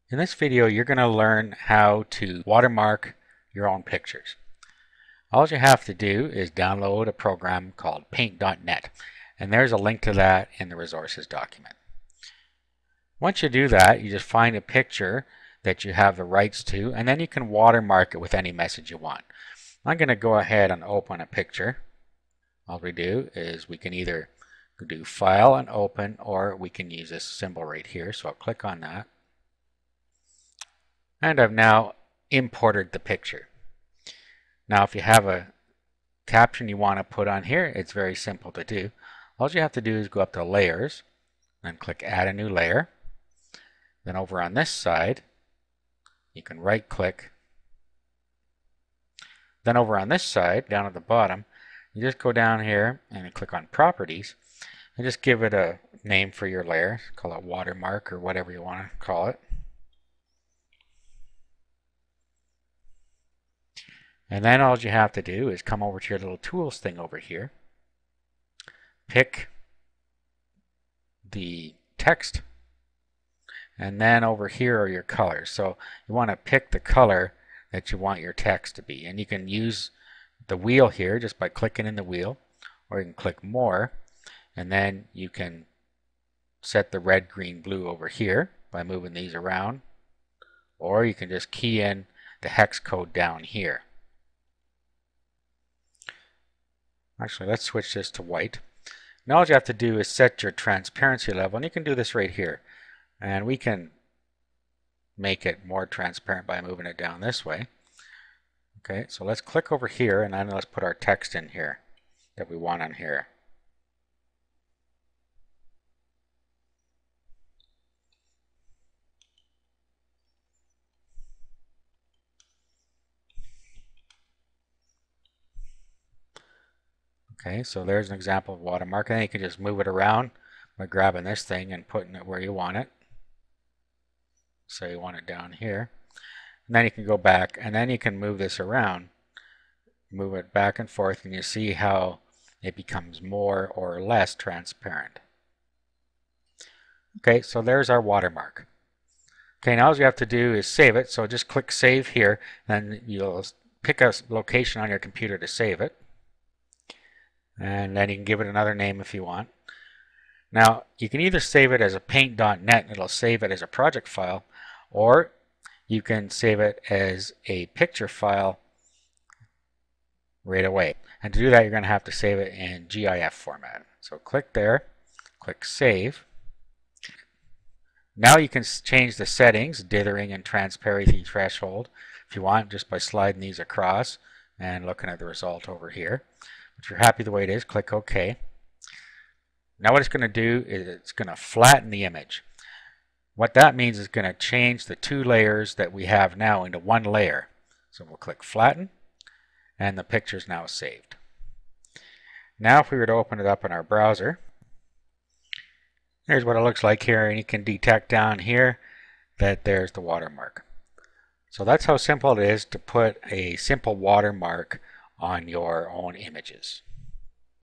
In this video, you're going to learn how to watermark your own pictures. All you have to do is download a program called paint.net, and there's a link to that in the resources document. Once you do that, you just find a picture that you have the rights to, and then you can watermark it with any message you want. I'm going to go ahead and open a picture. All we do is we can either do File and Open, or we can use this symbol right here. So I'll click on that. And I've now imported the picture. Now if you have a caption you want to put on here, it's very simple to do. All you have to do is go up to Layers and click Add a New Layer. Then over on this side, you can right click. Then over on this side, down at the bottom, you just go down here and you click on Properties and just give it a name for your layer. Call it Watermark or whatever you want to call it. And then all you have to do is come over to your little tools thing over here, pick the text, and then over here are your colors. So you want to pick the color that you want your text to be. And you can use the wheel here just by clicking in the wheel, or you can click More, and then you can set the red, green, blue over here by moving these around, or you can just key in the hex code down here. Actually, let's switch this to white. Now all you have to do is set your transparency level, and you can do this right here. And we can make it more transparent by moving it down this way. Okay, so let's click over here, and then let's put our text in here that we want on here. Okay, so there's an example of watermark, and then you can just move it around by grabbing this thing and putting it where you want it. So you want it down here. And then you can go back, and then you can move this around, move it back and forth, and you see how it becomes more or less transparent. Okay, so there's our watermark. Okay, now all you have to do is save it. So just click Save here, and you'll pick a location on your computer to save it. And then you can give it another name if you want. Now you can either save it as a paint.net and it'll save it as a project file, or you can save it as a picture file right away. And to do that, you're going to have to save it in GIF format. So click there, click Save. Now you can change the settings, dithering and transparency threshold, if you want, just by sliding these across and looking at the result over here. If you're happy the way it is, click OK. Now what it's going to do is it's going to flatten the image. What that means is it's going to change the two layers that we have now into one layer. So we'll click Flatten, and the picture is now saved. Now if we were to open it up in our browser, here's what it looks like here, and you can detect down here that there's the watermark. So that's how simple it is to put a simple watermark on your own images.